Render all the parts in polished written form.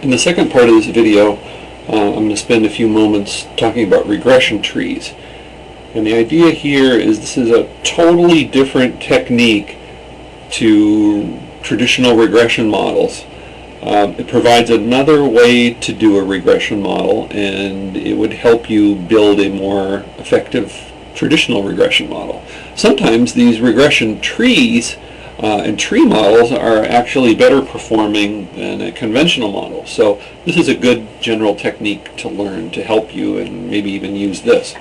In the second part of this video, I'm going to spend a few moments talking about regression trees. And the idea here is this is a totally different technique to traditional regression models. It provides another way to do a regression model, and it would help you build a more effective traditional regression model. Sometimes these regression trees and tree models are actually better performing than a conventional model. So this is a good general technique to learn to help you and maybe even use this.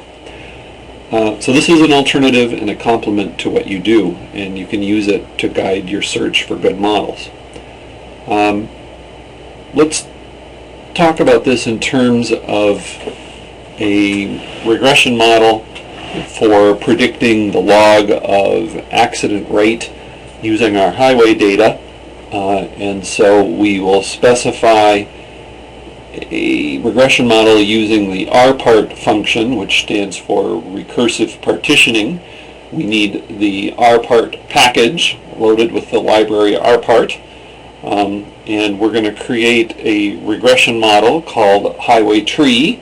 So this is an alternative and a complement to what you do, and you can use it to guide your search for good models. Let's talk about this in terms of a regression model for predicting the log of accident rate using our highway data. And so we will specify a regression model using the rpart function, which stands for recursive partitioning. We need the rpart package loaded with the library rpart. And we're going to create a regression model called highway tree,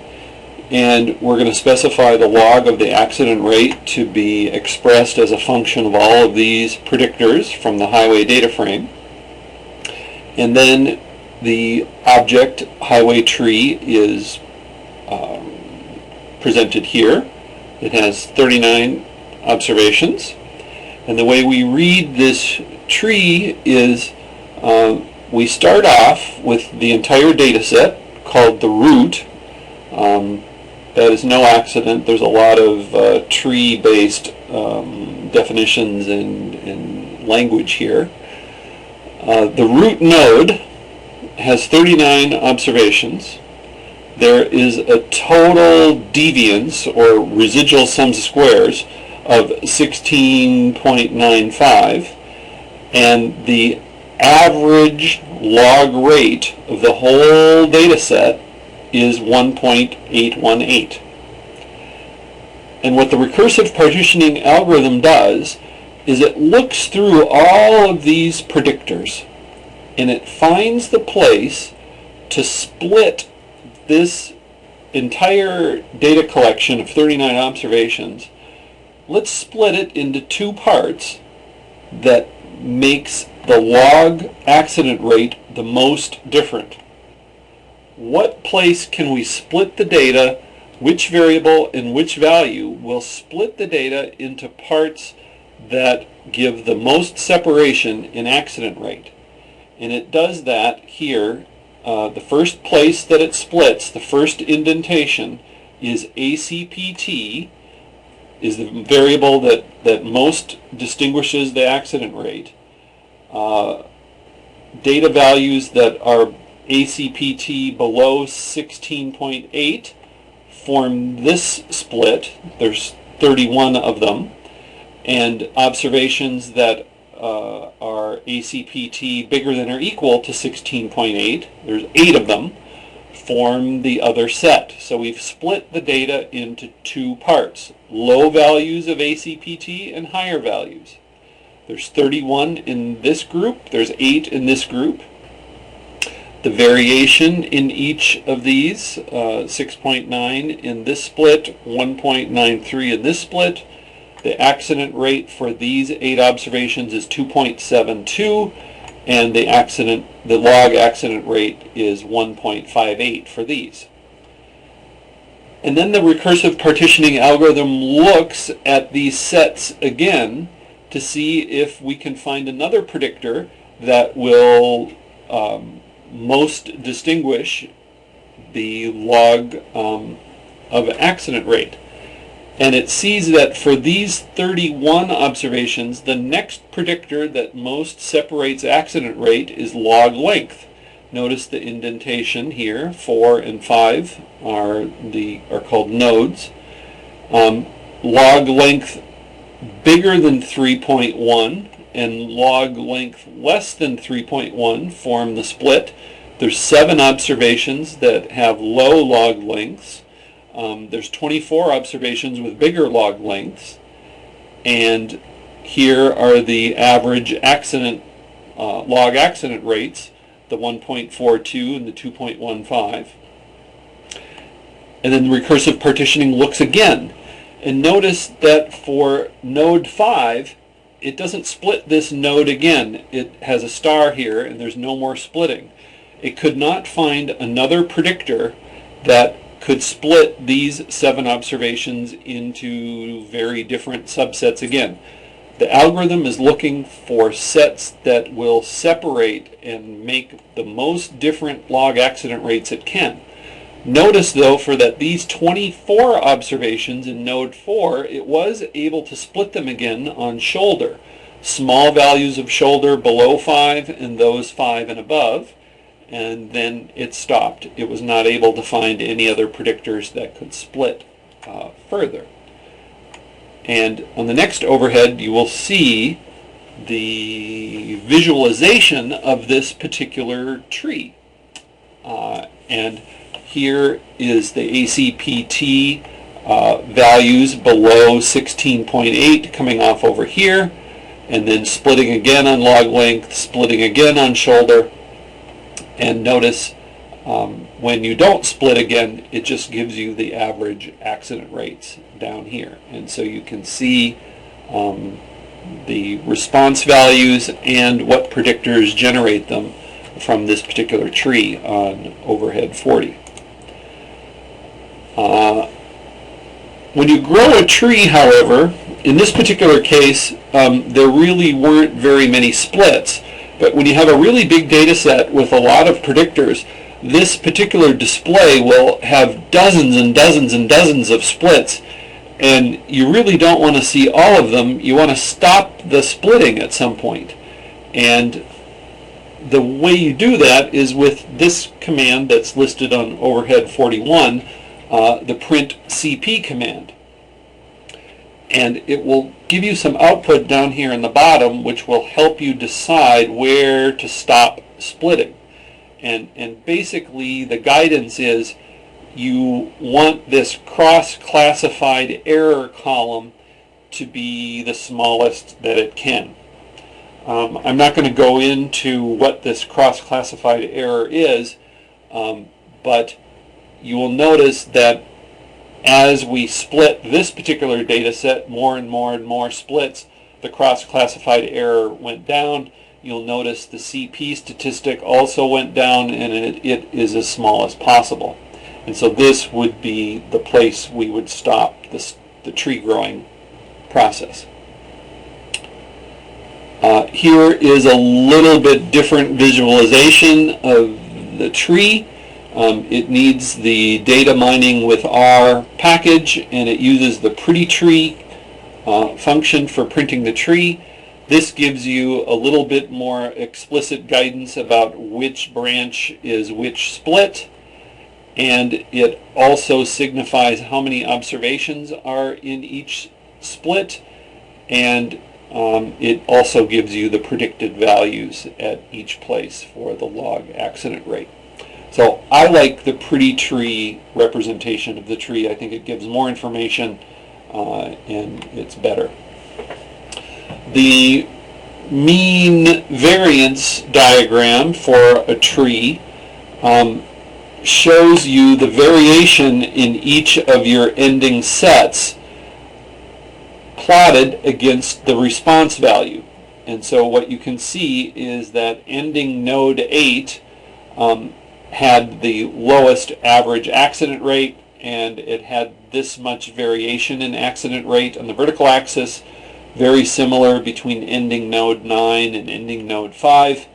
and we're going to specify the log of the accident rate to be expressed as a function of all of these predictors from the highway data frame. And then the object highway tree is presented here. It has 39 observations, and the way we read this tree is we start off with the entire data set called the root. That is no accident. There's a lot of tree-based definitions and language here. The root node has 39 observations. There is a total deviance, or residual sums of squares, of 16.95, and the average log rate of the whole data set is 1.818. And what the recursive partitioning algorithm does is it looks through all of these predictors and it finds the place to split this entire data collection of 39 observations. Let's split it into two parts that makes the log accident rate the most different. What place can we split the data, which variable and which value will split the data into parts that give the most separation in accident rate? And it does that here. The first place that it splits, the first indentation, is ACPT, is the variable that most distinguishes the accident rate. Data values that are ACPT below 16.8 form this split. There's 31 of them. And observations that are ACPT bigger than or equal to 16.8, there's 8 of them, form the other set. So we've split the data into two parts: low values of ACPT and higher values. There's 31 in this group, there's 8 in this group. The variation in each of these, 6.9 in this split, 1.93 in this split. The accident rate for these 8 observations is 2.72, and the log accident rate is 1.58 for these. And then the recursive partitioning algorithm looks at these sets again to see if we can find another predictor that will most distinguish the log of accident rate. And it sees that for these 31 observations, the next predictor that most separates accident rate is log length. Notice the indentation here. 4 and 5 are called nodes. Log length bigger than 3.1 and log length less than 3.1 form the split. There's 7 observations that have low log lengths. There's 24 observations with bigger log lengths, and here are the average log accident rates the 1.42 and the 2.15. And then the recursive partitioning looks again. And notice that for node 5, it doesn't split this node again. It has a star here, and there's no more splitting. It could not find another predictor that could split these 7 observations into very different subsets again. The algorithm is looking for sets that will separate and make the most different log accident rates it can. Notice, though, for that these 24 observations in node 4, it was able to split them again on shoulder. Small values of shoulder below 5 and those 5 and above, and then it stopped. It was not able to find any other predictors that could split further. And on the next overhead, you will see the visualization of this particular tree. And here is the ACPT values below 16.8 coming off over here, and then splitting again on log length, splitting again on shoulder. And notice when you don't split again, it just gives you the average accident rates down here. And so you can see the response values and what predictors generate them from this particular tree on overhead 40. When you grow a tree, however, in this particular case, there really weren't very many splits. But when you have a really big data set with a lot of predictors, this particular display will have dozens and dozens and dozens of splits, and you really don't want to see all of them. You want to stop the splitting at some point. And the way you do that is with this command that's listed on overhead 41, the print CP command. And it will give you some output down here in the bottom, which will help you decide where to stop splitting. And basically the guidance is you want this cross-classified error column to be the smallest that it can. I'm not going to go into what this cross-classified error is, but you will notice that as we split this particular data set, more and more and more splits, the cross-classified error went down. You'll notice the CP statistic also went down, and it is as small as possible. And so this would be the place we would stop the tree growing process. Here is a little bit different visualization of the tree. It needs the data mining with R package, and it uses the pretty tree function for printing the tree. This gives you a little bit more explicit guidance about which branch is which split, and it also signifies how many observations are in each split, and it also gives you the predicted values at each place for the log accident rate. So I like the pretty tree representation of the tree. I think it gives more information and it's better. The mean variance diagram for a tree shows you the variation in each of your ending sets plotted against the response value. And so what you can see is that ending node 8 had the lowest average accident rate, and it had this much variation in accident rate on the vertical axis, very similar between ending node 9 and ending node 5.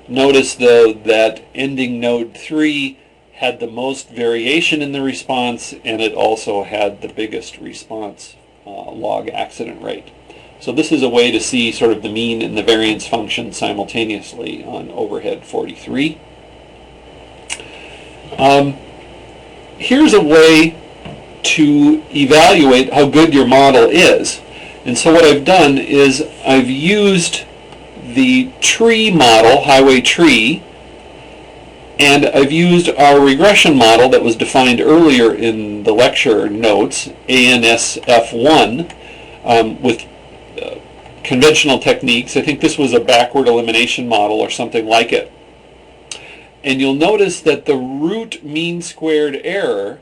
Notice, though, that ending node 3 had the most variation in the response, and it also had the biggest response log accident rate. So this is a way to see sort of the mean and the variance function simultaneously on overhead 43. Here's a way to evaluate how good your model is. And so what I've done is I've used the tree model, highway tree, and I've used our regression model that was defined earlier in the lecture notes, ANSF1, with conventional techniques. I think this was a backward elimination model or something like it. And you'll notice that the root mean squared error,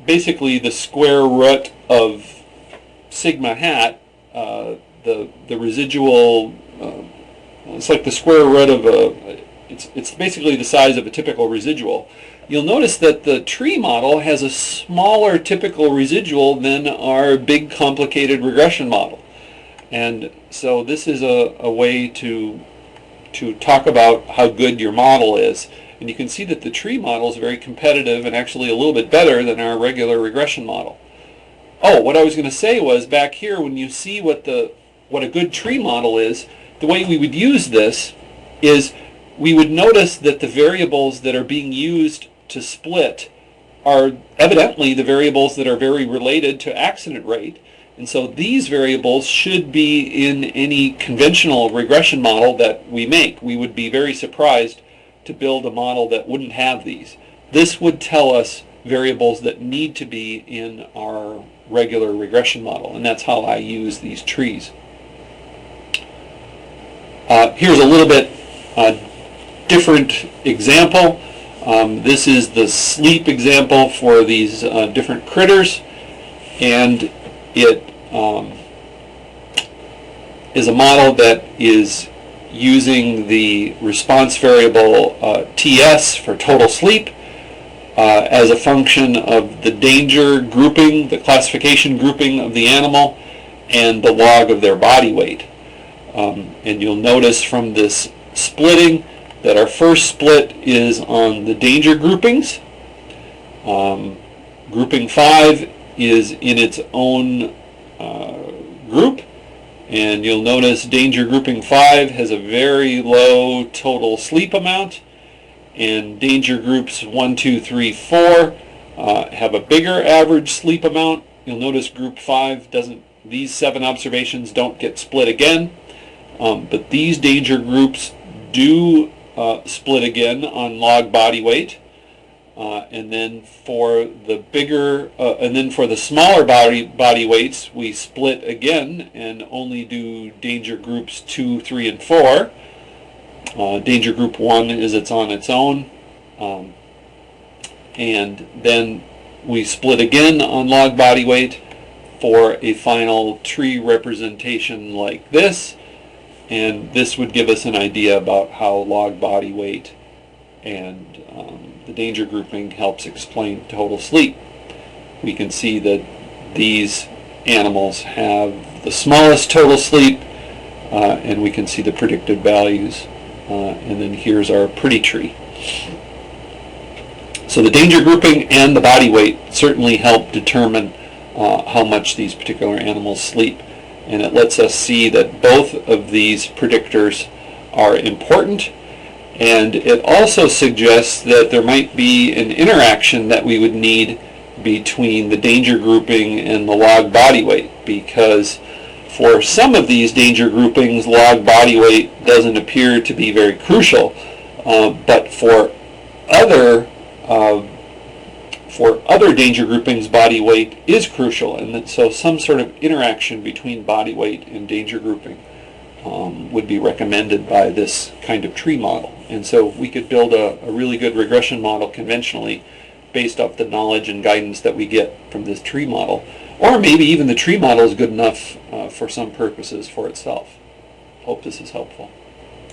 basically the square root of sigma hat, the residual, it's like the square root of it's basically the size of a typical residual. You'll notice that the tree model has a smaller typical residual than our big complicated regression model. And so this is a way to talk about how good your model is. And you can see that the tree model is very competitive and actually a little bit better than our regular regression model. Oh, what I was going to say was, back here, when you see what a good tree model is, the way we would use this is we would notice that the variables that are being used to split are evidently the variables that are very related to accident rate. And so these variables should be in any conventional regression model that we make. We would be very surprised to build a model that wouldn't have these. This would tell us variables that need to be in our regular regression model, and that's how I use these trees. Here's a little bit different example. This is the sleep example for these different critters, and it is a model that is using the response variable TS for total sleep as a function of the danger grouping, the classification grouping of the animal, and the log of their body weight. And you'll notice from this splitting that our first split is on the danger groupings. Grouping 5 is in its own group, and you'll notice danger grouping 5 has a very low total sleep amount, and danger groups 1, 2, 3, 4 have a bigger average sleep amount. You'll notice group 5 doesn't, these 7 observations don't get split again, but these danger groups do split again on log body weight. And then for the bigger, and then for the smaller body weights, we split again and only do danger groups 2, 3, and 4. Danger group 1 is on its own. And then we split again on log body weight for a final tree representation like this. And this would give us an idea about how log body weight and the danger grouping helps explain total sleep. We can see that these animals have the smallest total sleep, and we can see the predicted values. And then here's our pretty tree. So the danger grouping and the body weight certainly help determine how much these particular animals sleep. And it lets us see that both of these predictors are important. And it also suggests that there might be an interaction that we would need between the danger grouping and the log body weight, because for some of these danger groupings, log body weight doesn't appear to be very crucial, but for other danger groupings, body weight is crucial, and so some sort of interaction between body weight and danger grouping would be recommended by this kind of tree model. And so we could build a really good regression model conventionally based off the knowledge and guidance that we get from this tree model. Or maybe even the tree model is good enough for some purposes for itself. Hope this is helpful.